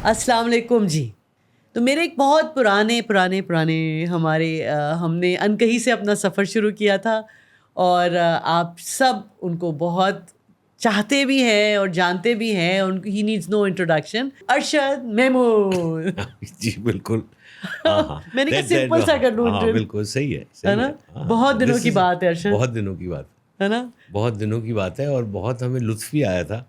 السلام علیکم جی. تو میرے ایک بہت پرانے ہم نے انکہی سے اپنا سفر شروع کیا تھا اور آپ سب ان کو بہت چاہتے بھی ہیں اور جانتے بھی ہیں. ہی نیڈز نو انٹروڈکشن. ارشد میمون. جی بالکل. میں نے کہا سمپل سا کر لوں. بالکل صحیح ہے نا, بہت دنوں کی بات ہے ارشد. بہت دنوں کی بات ہے نا, بہت دنوں کی بات ہے اور بہت ہمیں لطف بھی آیا تھا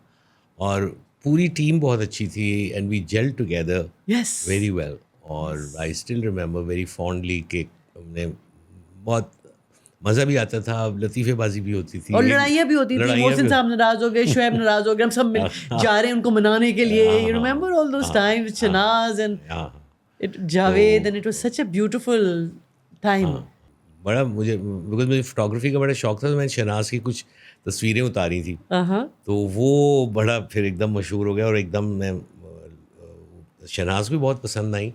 اور پوری ٹیم بہت اچھی تھی and we gel together very well. اور I still remember very fondly کہ ہم نے بہت مزہ بھی آتا تھا, لطیفے بازی بھی ہوتی تھی اور لڑائیاں بھی ہوتی تھی. محسن صاحب ناراض ہو گئے, شعیب ناراض ہو گئے, ہم سب مل جا رہے ہیں ان کو منانے کے لیے. You remember all those Times, Shanaz and Javed, and it was such a beautiful time. بڑا مجھے بیکاز مجھے فوٹوگرافی کا بڑا شوق تھا, تو میں نے شہناز کی کچھ تصویریں اتاری تھیں, تو وہ بڑا پھر ایک دم مشہور ہو گیا اور ایک دم میں شہناز بھی بہت پسند آئی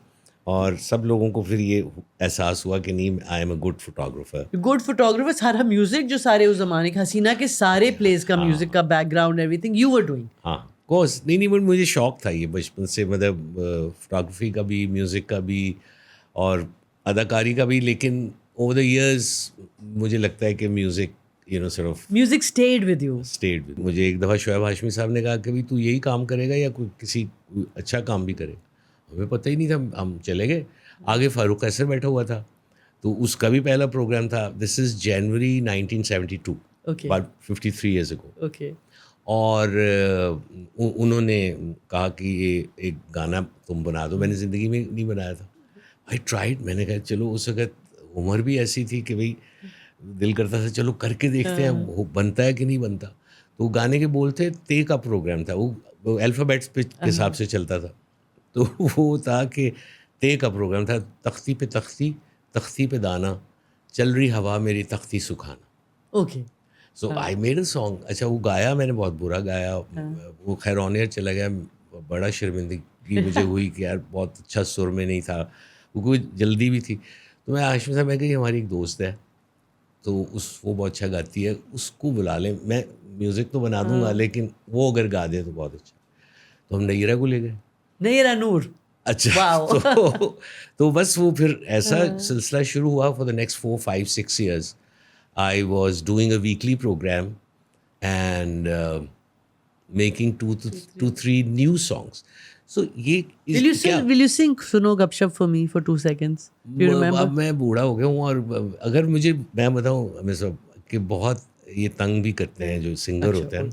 اور سب لوگوں کو پھر یہ احساس ہوا کہ نہیں, آئی am a good photographer. Good photographer. سارا میوزک جو سارے اس زمانے کا, حسینہ کے سارے پلیز کا میوزک کا back ground every thing you were doing. ہاں کوس نہیں مجھے شوق تھا یہ بچپن سے, مطلب فوٹوگرافی کا بھی, میوزک کا بھی اور اداکاری کا بھی. لیکن اوور دا ایئرز مجھے لگتا ہے کہ میوزک سort of music stayed with you. مجھے ایک دفعہ شعیب ہاشمی صاحب نے کہا کہ بھائی تو یہی کام کرے گا یا کوئی کسی اچھا کام بھی کرے گا. ہمیں پتہ ہی نہیں تھا, ہم چلے گئے. آگے فاروق قیصر بیٹھا ہوا تھا, تو اس کا بھی پہلا پروگرام تھا. دس از جنوری 1972, about 53 years ago. اور انہوں نے کہا کہ یہ ایک گانا تم بنا دو. میں نے زندگی میں نہیں بنایا تھا. I tried. میں نے کہا چلو, اس وقت عمر بھی ایسی تھی کہ بھائی دل کرتا تھا چلو کر کے دیکھتے ہیں وہ بنتا ہے کہ نہیں بنتا. تو گانے کے بول تھے, تے کا پروگرام تھا, وہ الفابیٹس پہ کے حساب سے چلتا تھا. تو وہ تھا کہ تے کا پروگرام تھا, تختی پہ تختی, تختی پہ دانا, چل رہی ہوا میری تختی سکھانا. Okay. So I made a song. اچھا وہ گایا میں نے, بہت برا گایا. وہ خیر آن ایئر چلا گیا. بڑا شرمندگی مجھے ہوئی کہ یار بہت اچھا سر میں نہیں تھا, کیونکہ جلدی بھی تھی. تو میں ہاشمی صاحب, میں کہ ہماری ایک دوست ہے تو وہ بہت اچھا گاتی ہے, اس کو بلا لیں, میں میوزک تو بنا دوں گا لیکن وہ اگر گا دے تو بہت اچھا. تو ہم نیرہ کو لے گئے. نیرہ نور. اچھا تو بس وہ پھر ایسا سلسلہ شروع ہوا. For the next 4, 5, 6 years I was doing a weekly program and making 2 to 3 new songs. So will you sing Suno Gup Shup for me for 2 seconds? Do you remember? اب میں بوڑھا ہو گیا ہوں اور اگر مجھے میں بتاؤں ہمیں سب کہ بہت یہ تنگ بھی کرتے ہیں جو سنگر ہوتے ہیں,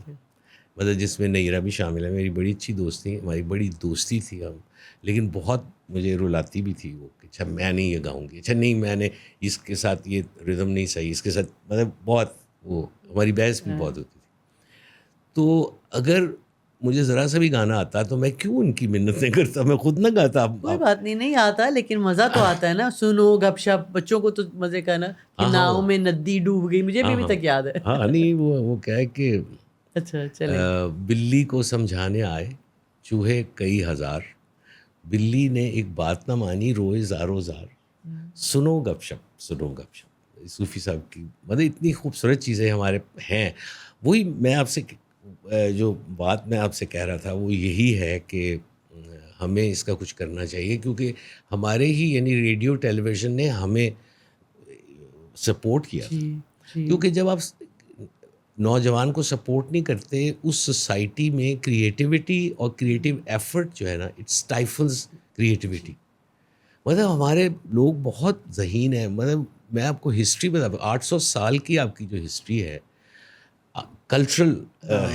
مطلب جس میں نیرہ بھی شامل ہے. میری بڑی اچھی دوست تھی, ہماری بڑی دوستی تھی ہم, لیکن بہت مجھے رلاتی بھی تھی وہ کہ اچھا میں نہیں یہ گاؤں گی, اچھا نہیں میں نے اس کے ساتھ یہ ردم نہیں صحیح, اس کے ساتھ مطلب بہت وہ ہماری بحث بھی بہت ہوتی تھی. تو اگر مجھے ذرا سا بھی گانا آتا تو میں کیوں ان کی منتیں کرتا, میں خود نہ گاتا. کوئی بات نہیں آتا, لیکن مزہ تو آتا ہے نا. سنو گپ شپ, بچوں کو تو مزے کا نا, کہ ناؤ میں ندی ڈوب گئی, مجھے بھی ابھی تک یاد ہے. ہاں نہیں وہ کیا ہے کہ اچھا چلے. بلی کو سمجھانے آئے چوہے کئی ہزار, بلی نے ایک بات نہ مانی روئے زارو زار, سنو گپ شپ سنو گپ شپ. صوفی صاحب کی مطلب اتنی خوبصورت چیزیں ہمارے ہیں. وہی میں آپ سے جو بات میں آپ سے کہہ رہا تھا وہ یہی ہے کہ ہمیں اس کا کچھ کرنا چاہیے, کیونکہ ہمارے ہی یعنی ریڈیو ٹیلی ویژن نے ہمیں سپورٹ کیا. کیونکہ جب آپ نوجوان کو سپورٹ نہیں کرتے, اس سوسائٹی میں کریٹیوٹی اور کریٹیو ایفرٹ جو ہے نا, اٹ اسٹائفلز کریٹیوٹی. مطلب ہمارے لوگ بہت ذہین ہیں. مطلب میں آپ کو ہسٹری بتا, 800 سال کی آپ کی جو ہسٹری ہے, کلچرل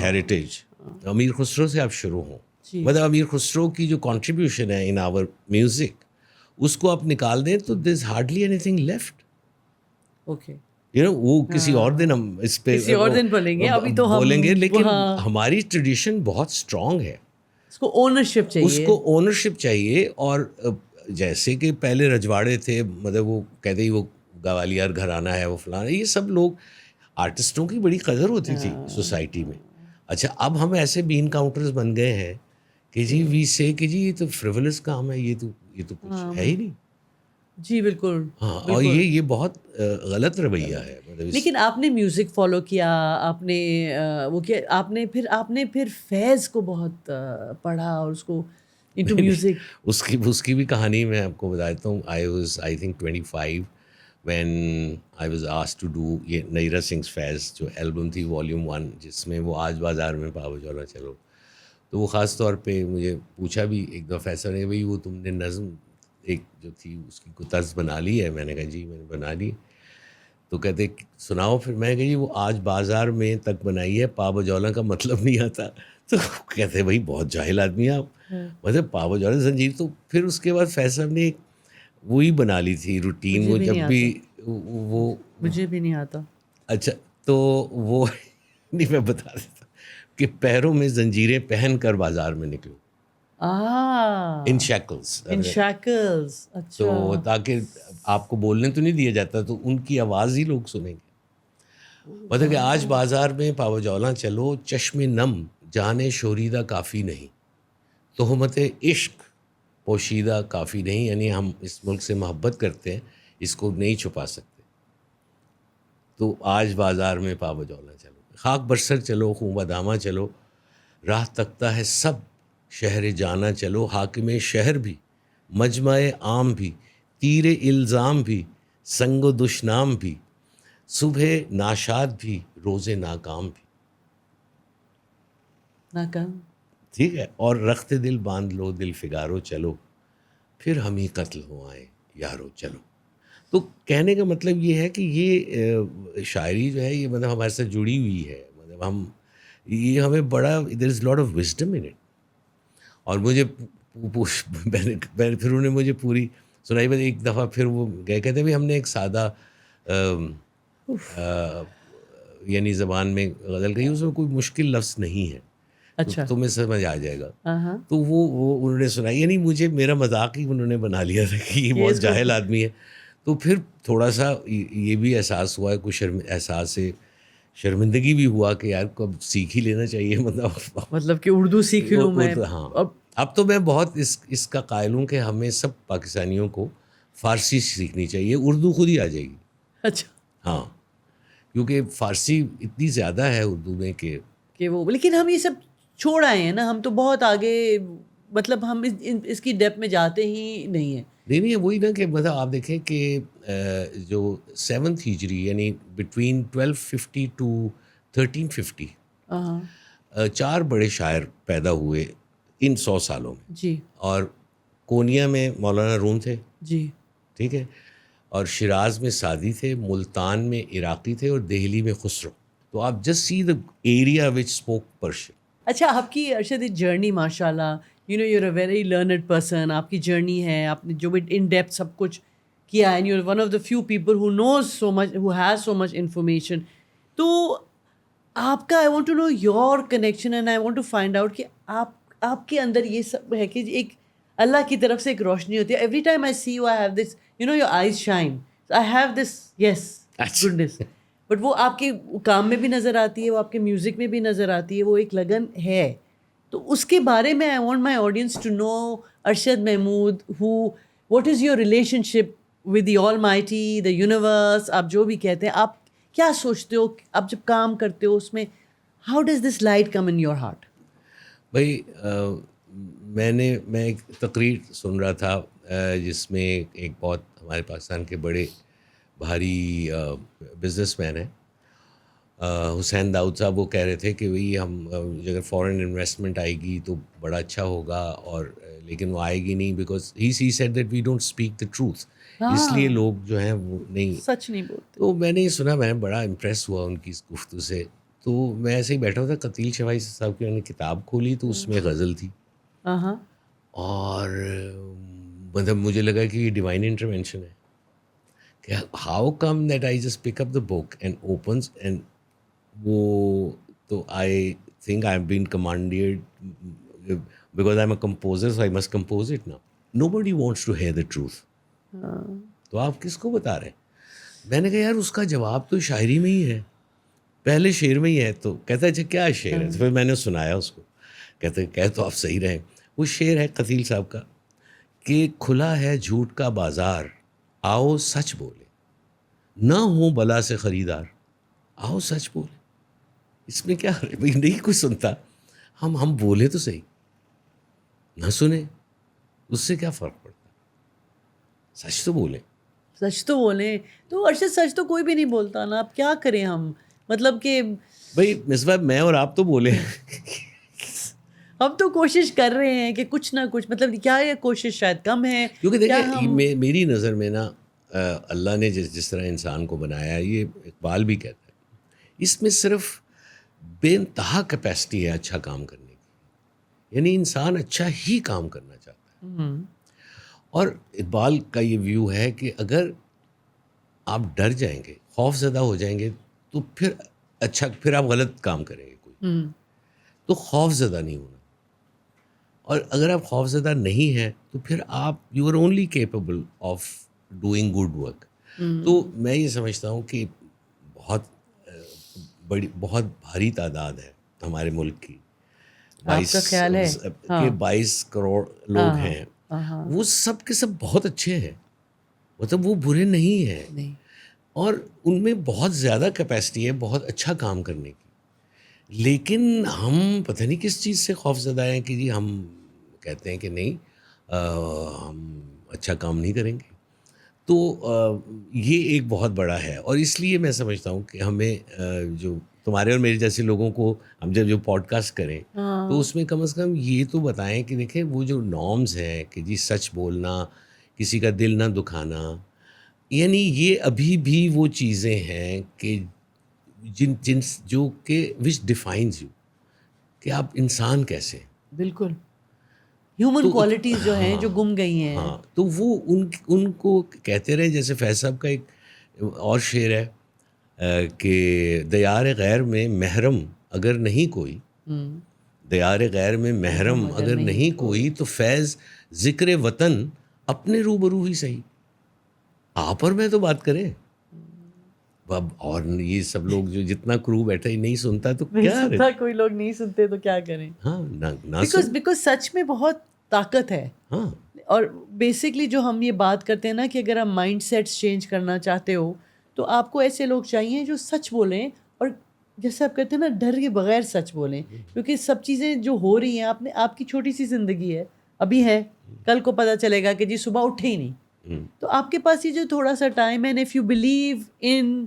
ہیریٹیج, امیر خسرو سے آپ شروع ہوں. مطلب امیر خسرو کی جو کنٹریبیوشن ہے ان آور میوزک, اس کو آپ نکال دیں تو there is hardly anything left. Okay, وہ کسی اور دن ہم اس پہ کسی اور دن بولیں گے, ابھی تو بولیں گے. لیکن ہماری ٹریڈیشن بہت اسٹرانگ ہے, اس کو اونرشپ چاہیے, اس کو اونرشپ چاہیے. اور جیسے کہ پہلے رجواڑے تھے, مطلب وہ کہتے ہی وہ گوالیار گھرانہ ہے, وہ فلانا, یہ سب لوگ آرٹسٹوں کی بڑی قدر ہوتی تھی سوسائٹی میں. اچھا اب ہم ایسے بین کاؤنٹرز بن گئے ہیں کہ جی وی سے کہ جی یہ تو فریولس کام ہے, یہ تو کچھ ہے ہی نہیں. جی بالکل. ہاں, اور یہ بہت غلط رویہ ہے. لیکن آپ نے میوزک فالو کیا, آپ نے وہ کیا, آپ نے پھر فیض کو بہت پڑھا اور اس کو into music. اس کی بھی کہانی میں آپ کو بتا دیتا ہوں. I think 25 when I was asked to do یہ نیرا سنگھ فیض جو البم تھی Volume 1 جس میں وہ آج بازار میں پاو جولا چلو, تو وہ خاص طور پہ مجھے پوچھا بھی ایک دفعہ فیصل نے, بھائی وہ تم نے نظم ایک جو تھی اس کی کوئی طرز بنا لی ہے؟ میں نے کہا جی میں نے بنا لی. تو کہتے سناؤ پھر. میں کہا جی وہ آج بازار میں تک بنائی ہے, پا بجولا کا مطلب نہیں آتا. تو کہتے بھائی بہت جاہل آدمی آپ, مطلب پا بجولا زنجیر. تو پھر اس کے بعد فیصل نے ایک وہی بنا لی تھی روٹین, وہ جب بھی وہ مجھے بھی نہیں آتا. اچھا تو وہ نہیں میں بتا دیتا کہ پیروں میں زنجیریں پہن کر بازار میں نکلو, ان شیکلز. اچھا. تو تاکہ آپ کو بولنے تو نہیں دیا جاتا, تو ان کی آواز ہی لوگ سنیں گے. مطلب کہ آج بازار میں پاو جولاں چلو, چشم نم جانے شوریدہ کافی نہیں, تہمت عشق پوشیدہ کافی نہیں. یعنی ہم اس ملک سے محبت کرتے ہیں, اس کو نہیں چھپا سکتے. تو آج بازار میں پاو جولاں چلو, خاک برسر چلو, خوں بدامہ چلو, راہ تکتا ہے سب شہر جانا چلو. حاکم شہر بھی, مجمع عام بھی, تیر الزام بھی, سنگ و دشنام بھی, صبح ناشاد بھی, روز ناکام بھی. ناکام. ٹھیک ہے. اور رخت دل باندھ لو, دل فگارو چلو, پھر ہم ہی قتل ہو آئے یارو چلو. تو کہنے کا مطلب یہ ہے کہ یہ شاعری جو ہے یہ مطلب ہمارے ساتھ جڑی ہوئی ہے. مطلب ہم یہ ہمیں بڑا there is lot of wisdom in it. اور مجھے پھر انہوں نے مجھے پوری سنائی. بس ایک دفعہ پھر وہ گئے, کہتے بھائی ہم نے ایک سادہ یعنی زبان میں غزل کہی, اس میں کوئی مشکل لفظ نہیں ہے, اچھا تمہیں سمجھ آ جائے گا. تو وہ انہوں نے سنائی. یعنی مجھے میرا مذاق ہی انہوں نے بنا لیا تھا کہ یہ بہت جاہل آدمی ہے. تو پھر تھوڑا سا یہ بھی احساس ہوا ہے, کچھ احساس سے شرمندگی بھی ہوا کہ یار کو اب سیکھ ہی لینا چاہیے. مطلب کہ اردو سیکھ لوں میں. ہاں اب تو میں بہت اس کا قائل ہوں کہ ہمیں سب پاکستانیوں کو فارسی سیکھنی چاہیے, اردو خود ہی آ جائے گی. اچھا. ہاں کیونکہ فارسی اتنی زیادہ ہے اردو میں کہ وہ, لیکن ہم یہ سب چھوڑ آئے ہیں نا, ہم تو بہت آگے, مطلب ہم اس کی ڈیپ میں جاتے ہی نہیں ہیں. نہیں وہی نا کہ مطلب آپ دیکھیں کہ جو 7th ہجری یعنی بٹوین 1250 ٹو 1350 4 بڑے شاعر پیدا ہوئے ان 100 سالوں میں. جی. اور کونیا میں مولانا روم تھے. جی. ٹھیک ہے. اور شیراز میں سعدی تھے, ملتان میں عراقی تھے, اور دہلی میں خسرو. تو آپ just see the area which spoke Persian. اچھا, آپ کی ارشد جرنی ماشاء اللہ, you know you are a very learned person. آپ کی جرنی ہے, آپ نے جو بھی ان ڈیپتھ سب کچھ کیا ہے, and you are one of the few people who knows so much, who has so much information. تو آپ کا I want to know your connection, and I want to find out کہ آپ کے اندر یہ سب ہے کہ ایک اللہ کی طرف سے ایک روشنی ہوتی ہے. Every time I see you I have this, you know your eyes shine, I have this, yes goodness. But وہ آپ کے کام میں بھی نظر آتی ہے, وہ آپ کے میوزک میں بھی نظر آتی ہے, وہ ایک لگن ہے. تو اس کے بارے میں I want my audience to know Arshad Mahmood, what is your relationship with the almighty, the universe, آپ جو بھی کہتے ہیں, آپ کیا سوچتے ہو آپ جب کام کرتے ہو اس میں, how does this light come in your heart? بھائی میں ایک تقریر سن رہا تھا جس میں ایک بہت ہمارے پاکستان کے بڑے بھاری بزنس مین ہیں حسین داؤد صاحب. وہ کہہ رہے تھے کہ بھئی ہم اگر فورن انویسٹمنٹ آئے گی تو بڑا اچھا ہوگا, اور لیکن وہ آئے گی نہیں, because he said that we don't speak the truth, اس لیے لوگ جو ہیں وہ نہیں سچ نہیں بولتے. تو میں نے یہ سنا, میں بڑا امپریس ہوا ان کی اس گفتگو سے. تو میں ایسے ہی بیٹھا تھا, قتیل شفائی صاحب کی میں نے کتاب کھولی تو اس میں غزل تھی, اور مطلب مجھے لگا کہ یہ ڈیوائن انٹرونشن ہے کہ how come that I just pick up the book and opens and وہ. تو I think I have been commanded because I am a composer, so I must compose it now. Nobody wants to hear the truth. تو آپ کس کو بتا رہے ہیں؟ میں نے کہا یار اس کا جواب تو شاعری میں ہی ہے, پہلے شعر میں ہی ہے. تو کہتا ہے اچھا کیا شعر ہے؟ تو پھر میں نے سنایا اس کو. کہہ تو آپ صحیح رہیں. وہ شعر ہے قتیل صاحب کا کہ کھلا ہے جھوٹ کا بازار, آؤ سچ بولے, نہ ہو بلا سے خریدار, آؤ سچ بولے. اس میں کیا نہیں کوئی سنتا, ہم بولے تو صحیح, نہ سنیں اس سے کیا فرق پڑتا ہے؟ سچ تو بولیں. سچ تو بولیں. تو ارشد سچ تو کوئی بھی نہیں بولتا نا, اب کیا کریں ہم, مطلب کہ بھائی مصباح میں اور آپ تو بولے. ہم تو کوشش کر رہے ہیں کہ کچھ نہ کچھ, مطلب کیا یہ کوشش شاید کم ہے. کیونکہ دیکھیں میری نظر میں نا اللہ نے جس طرح انسان کو بنایا ہے, یہ اقبال بھی کہتا ہے, اس میں صرف بے انتہا کیپیسٹی ہے اچھا کام کرنے کی, یعنی انسان اچھا ہی کام کرنا چاہتا ہے. اور اقبال کا یہ ویو ہے کہ اگر آپ ڈر جائیں گے, خوف زدہ ہو جائیں گے, تو پھر آپ غلط کام کریں گے کوئی. تو خوف زدہ نہیں ہونا, اور اگر آپ خوف زدہ نہیں ہیں تو پھر آپ you are only capable of doing good work. تو میں یہ سمجھتا ہوں کہ بہت بھاری تعداد ہے ہمارے ملک کی, 22 کروڑ لوگ ہیں, وہ سب کے سب بہت اچھے ہیں, مطلب وہ برے نہیں ہیں, اور ان میں بہت زیادہ کیپیسٹی ہے بہت اچھا کام کرنے کی. لیکن ہم پتہ نہیں کس چیز سے خوف زدہ ہیں کہ جی ہم کہتے ہیں کہ نہیں ہم اچھا کام نہیں کریں گے. تو یہ ایک بہت بڑا ہے, اور اس لیے میں سمجھتا ہوں کہ ہمیں جو تمہارے اور میرے جیسے لوگوں کو ہم جب جو پوڈ کاسٹ کریں تو اس میں کم از کم یہ تو بتائیں کہ دیکھیں وہ جو نارمز ہیں کہ جی سچ بولنا, کسی کا دل نہ دکھانا, یعنی یہ ابھی بھی وہ چیزیں ہیں کہ جو کہ وچ ڈیفائنز یو, کہ آپ انسان کیسے ہیں. بالکل ہیومن کوالٹیز جو ہیں جو گم گئی ہیں. ہاں, تو وہ ان کو کہتے رہے, جیسے فیض صاحب کا ایک اور شعر ہے کہ دیار غیر میں محرم اگر نہیں کوئی, دیار غیر میں محرم اگر نہیں کوئی, تو فیض ذکر وطن اپنے روبرو ہی صحیح. آپ اور میں تو بات کریں, اور یہ سب لوگ جو جتنا کرو بیٹھا ہی نہیں سنتا تو کیا, کوئی لوگ نہیں سنتے تو کیا کریں. ہاں بیکاز سچ میں بہت طاقت ہے. ہاں, اور بیسکلی جو ہم یہ بات کرتے ہیں نا کہ اگر آپ مائنڈ سیٹس چینج کرنا چاہتے ہو تو آپ کو ایسے لوگ چاہیے جو سچ بولیں, اور جیسے آپ کہتے ہیں نا ڈر کے بغیر سچ بولیں, کیونکہ سب چیزیں جو ہو رہی ہیں آپ کی چھوٹی سی زندگی ہے ابھی ہے, کل کو پتہ چلے گا کہ جی صبح اٹھے ہی نہیں. تو آپ کے پاس یہ جو تھوڑا سا ٹائم ہے, and if you believe in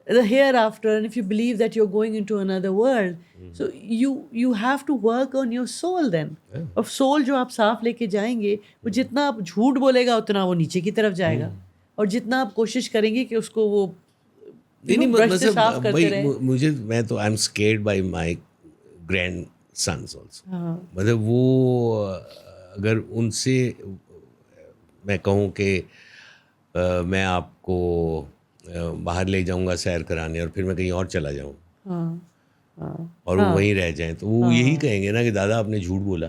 the hereafter, and if you believe that you're going into another world, so you have to work on your soul then. اور soul جو آپ صاف لے کے جائیں گے, وہ جتنا آپ جھوٹ بولے گا اتنا وہ نیچے کی طرف جائے گا, اور جتنا آپ کوشش کریں گے کہ اس کو وہ برش سے صاف کرتے رہیں. میں تو I am scared by my grand since also. مطلب وہ اگر ان سے میں کہوں کہ میں آپ کو باہر لے جاؤں گا سیر کرانے, اور پھر میں کہیں اور چلا جاؤں اور وہ وہیں رہ جائیں, تو وہ یہی کہیں گے نا کہ دادا آپ نے جھوٹ بولا.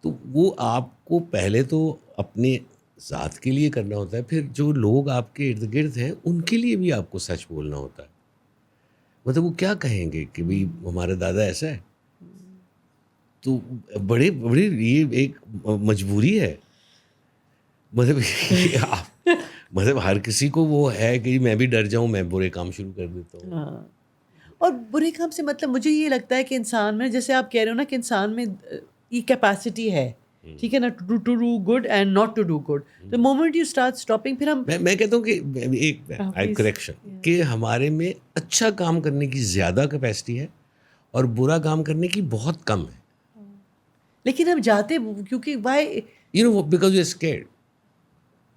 تو وہ آپ کو پہلے تو اپنے ذات کے لیے کرنا ہوتا ہے, پھر جو لوگ آپ کے ارد گرد ہیں ان کے لیے بھی آپ کو سچ بولنا ہوتا ہے. مطلب وہ کیا کہیں گے کہ بھائی ہمارا دادا ایسا ہے, تو بڑے یہ ایک مجبوری ہے. مطلب ہر کسی کو وہ ہے کہ میں بھی ڈر جاؤں, میں برے کام شروع کر دیتا ہوں. اور برے کام سے مطلب مجھے یہ لگتا ہے کہ انسان میں, جیسے آپ کہہ رہے ہو نا کہ انسان میں یہ کیپیسٹی ہے, ٹھیک ہے نا, to do good and not to do good. the moment you start stopping, پھر ہم میں کہتا ہوں کہ ایک کریکشن کہ ہمارے میں اچھا کام کرنے کی زیادہ کیپیسٹی ہے اور برا کام کرنے کی بہت کم ہے. لیکن ہم جاتے کیونکہ وائی بیکاز یو اسکیئرڈ.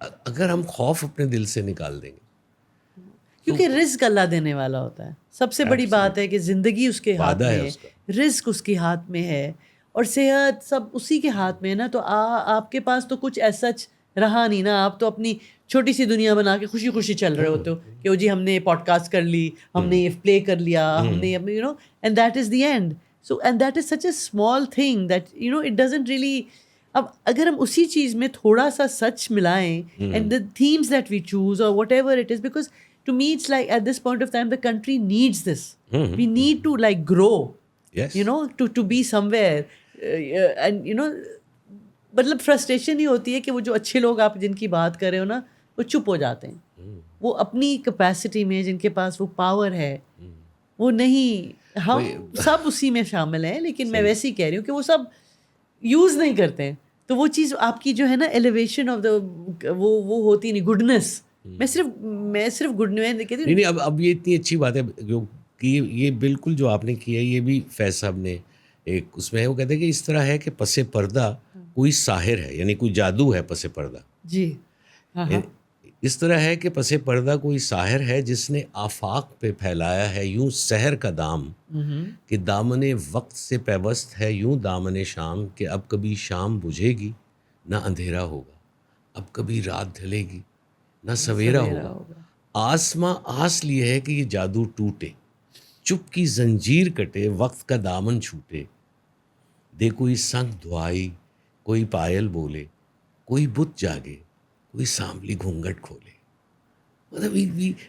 اگر ہم خوف اپنے دل سے نکال دیں گے, کیونکہ رزق اللہ دینے والا ہوتا ہے. سب سے بڑی بات ہے کہ زندگی اس کے ہاتھ میں ہے, رزق اس کے ہاتھ میں ہے, اور صحت سب اسی کے ہاتھ میں ہے نا. تو آپ کے پاس تو کچھ ایسا رہا نہیں نا, آپ تو اپنی چھوٹی سی دنیا بنا کے خوشی خوشی چل رہے ہوتے ہو کہ جی ہم نے پوڈ کاسٹ کر لی, ہم نے یہ پلے کر لیا, ہم نے and that is the end. So and that is such a small thing that it doesn't really. اب اگر ہم اسی چیز میں تھوڑا سا سچ ملائیں, and the themes that we choose اور whatever it is, because to me it's like at this point of time the country needs this. We need to like grow, to be somewhere, and مطلب frustration ہی ہوتی ہے کہ وہ جو اچھے لوگ آپ جن کی بات کر رہے ہو نا, وہ چپ ہو جاتے ہیں. وہ اپنی کیپیسٹی میں جن کے پاس وہ پاور ہے وہ نہیں. ہم سب اسی میں شامل ہیں, لیکن میں ویسے ہی کہہ رہی ہوں کہ وہ سب یوز نہیں کرتے ہیں. تو وہ چیز آپ کی جو ہے نا ایلیویشن آف دا وہ ہوتی نہیں گڈنس. میں صرف گڈنس کہتی ہوں. نہیں اب یہ اتنی اچھی بات ہے کہ یہ بالکل جو آپ نے کیا ہے یہ بھی فیض صاحب نے ایک اس میں وہ کہتے ہیں کہ اس طرح ہے کہ پس پردہ کوئی ساحر ہے, یعنی کوئی جادو ہے پس پردہ. جی ہاں اس طرح ہے کہ پس پردہ کوئی ساحر ہے جس نے آفاق پہ پھیلایا ہے یوں سحر کا دام, کہ دامن وقت سے پیوست ہے یوں دامن شام, کہ اب کبھی شام بجھے گی نہ اندھیرا ہوگا, اب کبھی رات ڈھلے گی نہ سویرا ہوگا. آسماں آس لیے ہے کہ یہ جادو ٹوٹے, چپ کی زنجیر کٹے وقت کا دامن چھوٹے, دے کوئی سنگ دعائی کوئی پائل بولے, کوئی بت جاگے کوئی سانبلی گھونگھٹ کھولے. مطلب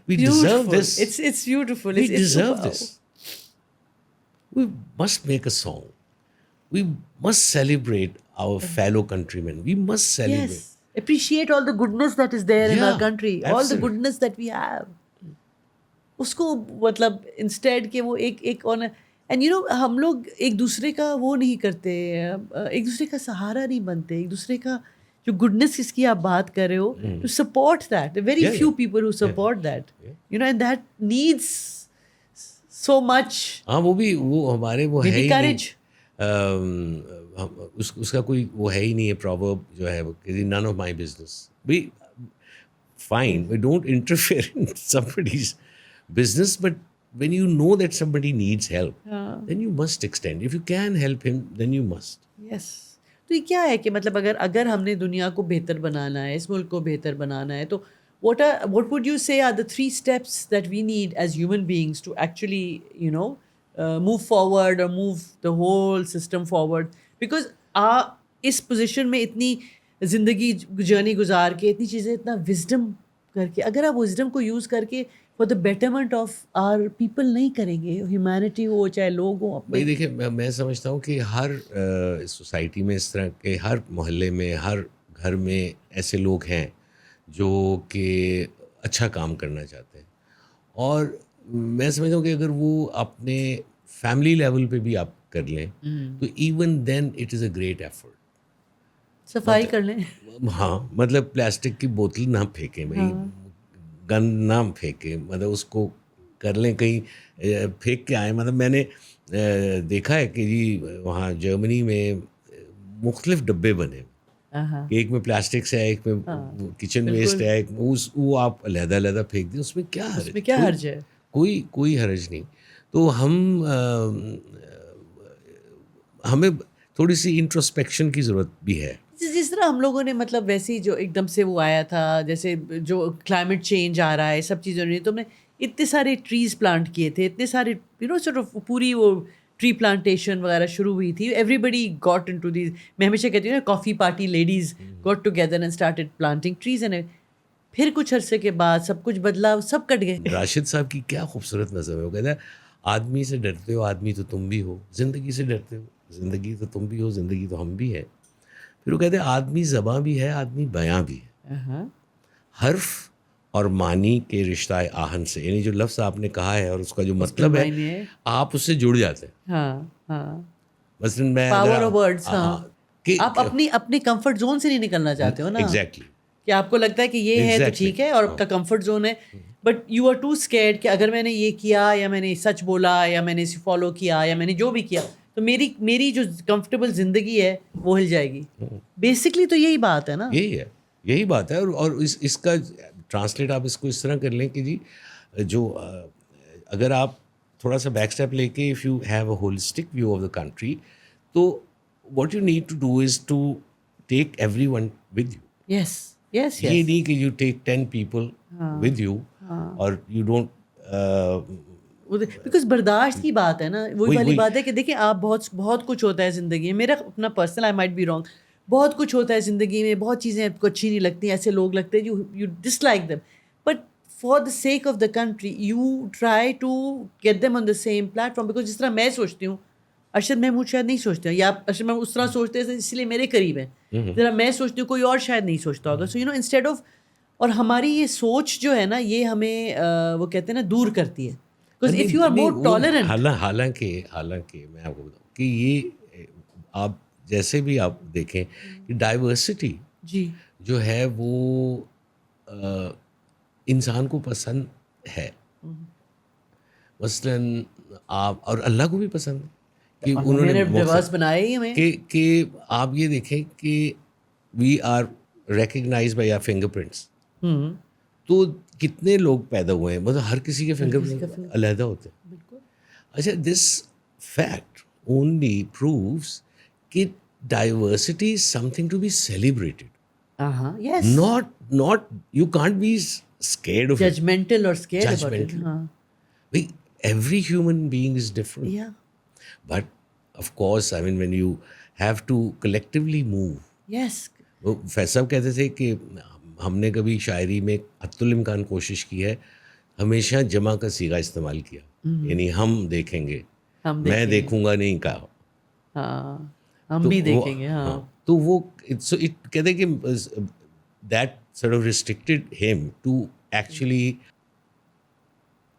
we deserve this. It's beautiful. We deserve this. We must make a song. We must celebrate our fellow countrymen. We must celebrate. Yes. Appreciate all the goodness that is there in our country. All the goodness that we have. اس کو مطلب instead کہ وہ ایک on and you know ہم لوگ ایک دوسرے کا وہ نہیں کرتے, ایک دوسرے کا سہارا نہیں بنتے, ایک دوسرے کا جو گڈنس جس کی آپ بات کر رہے ہو to support that. Very few people who support that, you know, and that needs so much. ہاں وہ ہمارے وہ ہے کریج. اس کا کوئی وہ ہے ہی نہیں ہے پروورب جو ہے none of my business. We fine, we don't interfere in somebody's business, but when you know that somebody needs help, then you must extend. If you can help him, then you must. Yes. تو یہ کیا ہے کہ مطلب اگر ہم نے دنیا کو بہتر بنانا ہے, اس ملک کو بہتر بنانا ہے, تو what would you say are the 3 steps that we need as human beings to actually, you know, move forward or move the whole system forward? Because اس پوزیشن میں اتنی زندگی جرنی گزار کے, اتنی چیزیں, اتنا وزڈم کر کے, اگر آپ وزڈم کو یوز کر کے for the betterment of our people نہیں کریں گے, ہیومینٹی ہو چاہے لوگ ہوں. بھائی دیکھیں, میں سمجھتا ہوں کہ ہر سوسائٹی میں اس طرح کے, ہر محلے میں, ہر گھر میں ایسے لوگ ہیں جو کہ اچھا کام کرنا چاہتے ہیں, اور میں سمجھتا ہوں کہ اگر وہ اپنے فیملی لیول پہ بھی آپ کر لیں تو even then it is a great effort. صفائی کر لیں. ہاں, مطلب پلاسٹک کی بوتل نہ پھینکیں بھائی, گند نہ پھینکیں, مطلب اس کو کر لیں, کہیں پھینک کے آئیں. مطلب میں نے دیکھا ہے کہ جی وہاں جرمنی میں مختلف ڈبے بنے کہ ایک میں پلاسٹک سے ہے, ایک میں کچن ویسٹ ہے, ایک وہ آپ علیحدہ علیحدہ پھینک دیں, اس میں کیا حرج ہے؟ کوئی حرج نہیں. تو ہمیں تھوڑی سی انٹروسپیکشن کی ضرورت بھی ہے. جس طرح ہم لوگوں نے مطلب ویسے ہی جو ایک دم سے وہ آیا تھا, جیسے جو کلائمیٹ چینج آ رہا ہے, سب چیزوں نے, تو ہم نے اتنے سارے ٹریز پلانٹ کیے تھے, اتنے سارے یو نو سورٹ آف پوری وہ ٹری پلانٹیشن وغیرہ شروع ہوئی تھی. Everybody got into these, میں ہمیشہ کہتی ہوں نا, کافی party ladies got together and started planting trees, and پھر کچھ عرصے کے بعد سب کچھ بدلا, سب کٹ گئے. راشد صاحب کی کیا خوبصورت نظر ہے, وہ کہتا ہے آدمی سے ڈرتے ہو, آدمی تو تم بھی ہو, زندگی سے ڈرتے ہو, زندگی تو تم بھی ہو, زندگی تو ہم بھی ہے. پھر وہ کہتے ہیں آدمی زباں بھی ہے, آدمی بیاں بھی ہے, حرف اور معنی کے رشتہ آہن سے, یعنی جو لفظ آپ نے کہا ہے اور اس کا جو مطلب ہے آپ اس سے جڑ جاتے ہیں. مثلاً میں پاور آف ورڈز, آپ اپنی کمفرٹ زون سے نہیں نکلنا چاہتے ہو نا. ایگزیکٹلی, کہ آپ کو لگتا ہے کہ یہ ہے تو ٹھیک ہے اور آپ کا کمفرٹ زون ہے, but you are too scared کہ اگر میں نے یہ کیا, یا میں نے سچ بولا, یا میں نے اسے فالو کیا, یا میں نے جو بھی کیا, تو میری جو کمفرٹیبل زندگی ہے وہ ہل جائے گی. بیسکلی تو یہی بات ہے نا, یہی بات ہے. اور اس کا ٹرانسلیٹ آپ اس کو اس طرح کر لیں کہ جی جو اگر آپ تھوڑا سا بیک اسٹیپ لے کے, if you have a holistic view of the country, تو what you need to do is to take everyone with you. Yes yes, یہ نہیں کہ you take 10 people with you اور یو ڈونٹ, بیکاز برداشت کی بات ہے نا, وہی والی بات ہے کہ دیکھیں آپ بہت کچھ ہوتا ہے زندگی میں, میرا اپنا personal, I might be wrong, بہت کچھ ہوتا ہے زندگی میں, بہت چیزیں آپ کو اچھی نہیں لگتی, ایسے لوگ لگتے ہیں you dislike them, but for the sake of the country you try to get them on the same platform. Because جس طرح میں سوچتی ہوں, ارشد محمود شاید نہیں سوچتے ہیں, یا ارشد محمود اس طرح سوچتے ہیں اس لیے میرے قریب ہیں, ذرا میں سوچتی ہوں کوئی اور شاید نہیں سوچتا ہوگا. So you know instead of, اور ہماری یہ سوچ جو ہے نا, یہ ہمیں وہ کہتے ہیں نا دور کرتی ہے. Because if you are more tolerant, حالانکہ میں آپ کو بتاؤں کہ یہ آپ جیسے بھی آپ دیکھیں کہ ڈائیورسٹی جی جو ہے وہ انسان کو پسند ہے. مثلاً آپ اور اللہ کو بھی پسند ہے کہ انہوں نے ڈیورس بنایا ہی ہمیں. کہ آپ یہ دیکھیں کہ we are recognise by our fingerprints. تو کتنے لوگ پیدا ہوئے ہیں, مطلب ہر کسی کے فنگر پرنٹ علیحدہ ہوتے ہیں. بالکل. اچھا, دس فیکٹ اونلی پرووز کہ diversity is something to be celebrated. Yes. not you can't be scared of it. Judgmental or scared about it. Judgmental. Bhai, every human being is different. Yeah. But of course, I mean, when you have to collectively move. Yes. وہ فیض صاحب کہتے تھے کہ ہم نے کبھی شاعری میں حتی الامکان کوشش کی ہے, ہمیشہ جمع کا صیغہ استعمال کیا, یعنی ہم دیکھیں گے, میں دیکھوں گا نہیں کہا. ہاں, ہم بھی دیکھیں گے. ہاں, تو وہ کہتے کہ that sort of restricted him to actually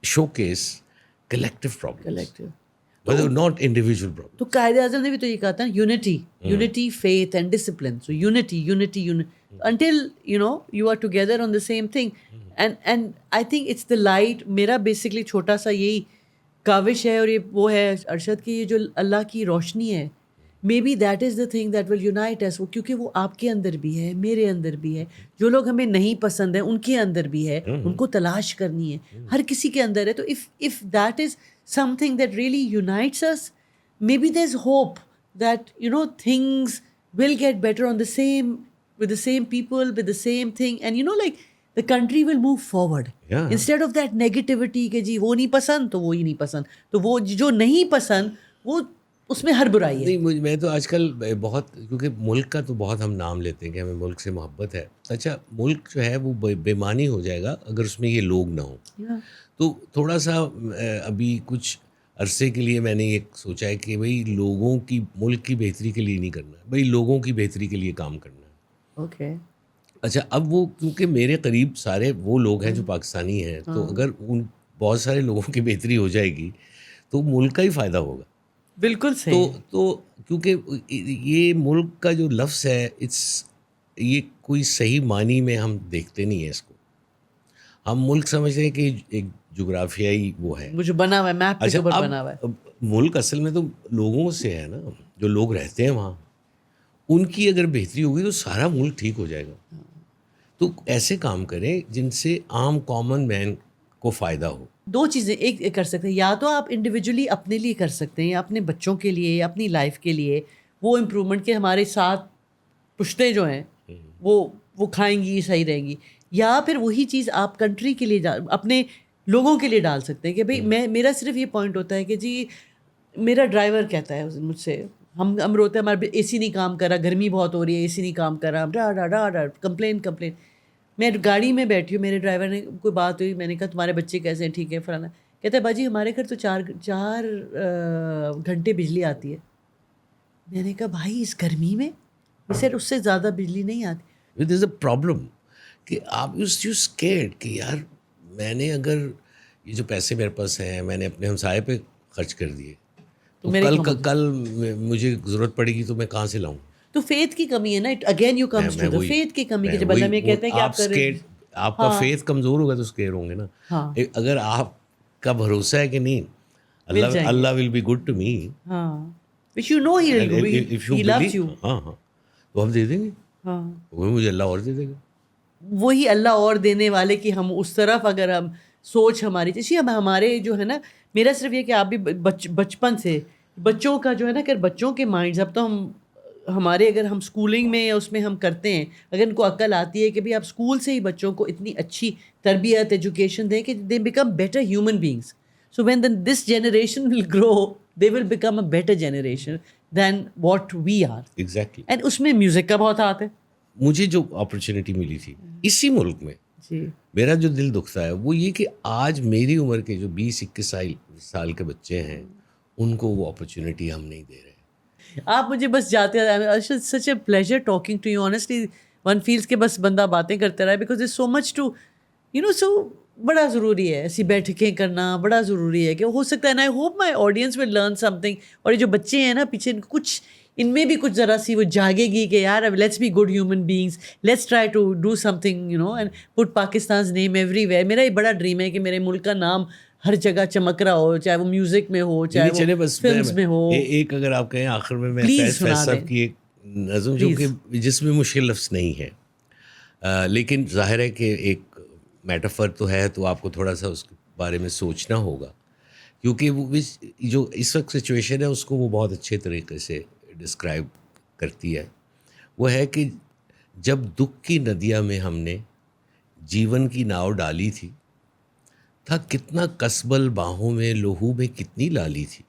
showcase collective problems. collective. But not individual problems. تو قائد اعظم نے بھی تو یہ کہا تھا, unity, faith and discipline. So unity until you are together on the same thing. And I think it's the light. میرا basically چھوٹا سا یہی کاوش ہے, اور یہ وہ ہے ارشد کی, یہ جو اللہ کی روشنی ہے, maybe that is the thing that will unite us. وہ کیونکہ وہ آپ کے اندر بھی ہے, میرے اندر بھی ہے, جو لوگ ہمیں نہیں پسند ہیں ان کے اندر بھی ہے, ان کو تلاش کرنی ہے, ہر کسی کے اندر ہے. تو if that is something that really unites us, maybe there's hope that things will get better on the same, with the same people, with the same thing, and like the country will move forward. Yeah. Instead of that negativity کہ جی وہ نہیں پسند تو وہی نہیں پسند, تو وہ جو نہیں پسند وہ اس میں ہر برائی ہے. نہیں, میں تو آج کل بہت, کیونکہ ملک کا تو بہت ہم نام لیتے ہیں کہ ہمیں ملک سے محبت ہے. اچھا, ملک جو ہے وہ بے معنی ہو جائے گا اگر اس میں یہ لوگ نہ ہوں. تو تھوڑا سا ابھی کچھ عرصے کے لیے میں نے یہ سوچا ہے کہ بھائی لوگوں کی, ملک کی بہتری کے لیے نہیں کرنا ہے, بھائی لوگوں کی بہتری کے لیے کام کرنا ہے. اوکے. اچھا, اب وہ کیونکہ میرے قریب سارے وہ لوگ ہیں جو پاکستانی ہیں, تو اگر ان بہت سارے لوگوں کی بہتری ہو جائے گی تو ملک کا ہی فائدہ ہوگا. بالکل صحیح. تو کیونکہ یہ ملک کا جو لفظ ہے, یہ کوئی صحیح معنی میں ہم دیکھتے نہیں ہیں اس کو. ہم ملک سمجھتے ہیں کہ ایک جغرافیائی وہ ہے, جو بنا ہوا ہے, میپ پہ اوپر بنا ہوا ہے. اب ملک اصل میں تو لوگوں سے ہے نا, جو لوگ رہتے ہیں وہاں, ان کی اگر بہتری ہوگی تو سارا ملک ٹھیک ہو جائے گا. تو ایسے کام کریں جن سے عام کامن مین کو فائدہ ہو. دو چیزیں ایک کر سکتے ہیں, یا تو آپ انڈیویجولی اپنے لیے کر سکتے ہیں, یا اپنے بچوں کے لیے, یا اپنی لائف کے لیے, وہ امپرومنٹ کے ہمارے ساتھ پشتے جو ہیں وہ کھائیں گی, صحیح رہیں گی. یا پھر وہی چیز آپ کنٹری کے لیے اپنے لوگوں کے لیے ڈال سکتے ہیں کہ بھائی میرا صرف یہ پوائنٹ ہوتا ہے کہ جی میرا ڈرائیور کہتا ہے مجھ سے, ہم روتے ہیں ہمارا اے سی نہیں کام کر رہا, گرمی بہت ہو رہی ہے, اے سی نہیں کام کر رہا, کمپلین. میں گاڑی میں بیٹھی ہوں, میرے ڈرائیور نے کوئی بات ہوئی, میں نے کہا تمہارے بچے کیسے ہیں, ٹھیک ہے فلانا. کہتا ہے باجی ہمارے گھر تو 4 گھنٹے بجلی آتی ہے. میں نے کہا بھائی اس گرمی میں, اسے اس سے زیادہ بجلی نہیں آتی. دیر از اے پرابلم کہ آپ یو اسکیئرڈ کہ یار میں نے اگر یہ جو پیسے میرے پاس ہیں میں نے اپنے ہمسائے پہ خرچ کر دیے, تو کل مجھے ضرورت پڑے گی تو میں کہاں سے لاؤں. تو فیتھ کی کمی ہے نا, again you comes to the faith کی کمی, کہ جب اللہ میں کہتے ہیں کہ آپ آپ کا فیتھ کمزور ہوگا تو اسکیئر ہوں گے نا. اگر آپ کا بھروسہ ہے کہ نہیں اللہ will be good to me, which you know he loves you, ہاں تو ہم دے دیں گے, وہ مجھے اللہ اور دے دے گا. وہی اللہ اور دینے والے کی ہم اس طرف اگر ہم سوچ ہماری جیسے ہمارے جو ہے نا, میرا صرف یہ کہ آپ بھی بچپن سے بچوں کا جو ہے نا, کہ بچوں کے مائنڈز, اب تو ہمارے اگر ہم اسکولنگ میں یا اس میں ہم کرتے ہیں, اگر ان کو عقل آتی ہے کہ بھائی آپ اسکول سے ہی بچوں کو اتنی اچھی تربیت ایجوکیشن دیں کہ they become better human beings. So when this generation will grow they will become a better generation than what we are. Exactly. And اس میں میوزک کا بہت ہاتھ ہے. مجھے جو اپرچونیٹی ملی تھی اسی ملک میں, میرا جو دل دکھتا ہے وہ یہ کہ آج میری عمر کے جو 20-21 سال کے بچے ہیں ان کو وہ اپرچونیٹی ہم نہیں دے رہے. آپ مجھے بس جاتے ہیں, such a pleasure talking to you honestly. One feels کہ بس بندہ باتیں کرتا رہا, because there so much to سو بڑا ضروری ہے ایسی بیٹھکیں کرنا, بڑا ضروری ہے کہ ہو سکتا ہے نا, I hope my audience will learn some thing. اور یہ جو بچے ہیں نا پیچھے, کچھ ان میں بھی کچھ ذرا سی وہ جاگے گی کہ یار let's be good human beings, let's try to do something you know and put Pakistan's name everywhere. میرا یہ بڑا ڈریم ہے کہ میرے ملک کا نام ہر جگہ چمک رہا ہو, چاہے وہ میوزک میں ہو, چاہے چلے وہ بس فلمز میں ہو. ایک اگر آپ کہیں آخر میں Please فیض سنا صاحب دیں. کی ایک نظم جو کہ جس میں مشکل لفظ نہیں ہے, لیکن ظاہر ہے کہ ایک میٹافر تو ہے, تو آپ کو تھوڑا سا اس کے بارے میں سوچنا ہوگا, کیونکہ وہ جو اس وقت سچویشن ہے اس کو وہ بہت اچھے طریقے سے ڈسکرائب کرتی ہے. وہ ہے کہ جب دکھ کی ندیاں میں ہم نے جیون کی ناؤ ڈالی تھی, تھا کتنا کسبل باہوں میں لوہو میں کتنی لالی تھی,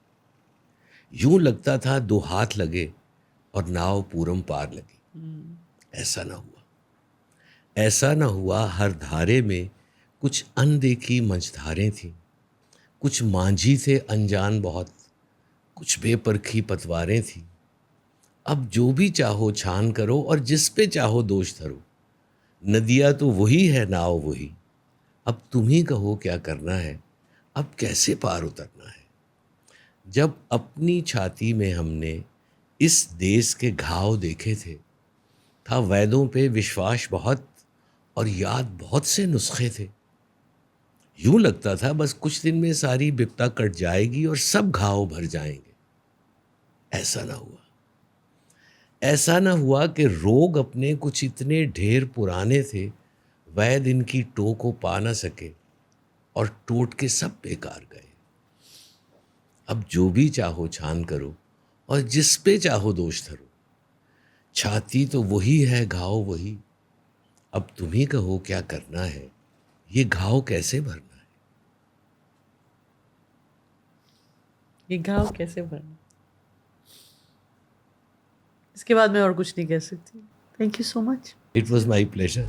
یوں لگتا تھا دو ہاتھ لگے اور ناؤ پورم پار لگی. ایسا نہ ہوا, ایسا نہ ہوا, ہر دھارے میں کچھ اندیکھی منجھداریں تھیں, کچھ مانجھی تھے انجان بہت, کچھ بے پرکھی پتواریں تھیں. اب جو بھی چاہو چھان کرو اور جس پہ چاہو دوش دھرو, ندیاں تو وہی ہے ناؤ وہی, اب تم ہی کہو کیا کرنا ہے, اب کیسے پار اترنا ہے. جب اپنی چھاتی میں ہم نے اس دیس کے گھاؤ دیکھے تھے, تھا ویدوں پہ وشواس بہت اور یاد بہت سے نسخے تھے. یوں لگتا تھا بس کچھ دن میں ساری بپتا کٹ جائے گی اور سب گھاؤ بھر جائیں گے. ایسا نہ ہوا, ایسا نہ ہوا کہ روگ اپنے کچھ اتنے ڈھیر پرانے تھے, وید ان کی ٹو کو پا نہ سکے اور ٹوٹ کے سب بیکار گئے. اب جو بھی چاہو چھان کرو اور جس پہ چاہو دوش دھرو, چھاتی تو وہی ہے گھاؤ وہی, اب تم ہی کہو کیا کرنا ہے, یہ گھاؤ کیسے بھرنا ہے. یہ گھاؤ کیسے بھرنا, اس کے بعد میں اور کچھ نہیں کہہ سکتی. Thank you so much. It was my pleasure.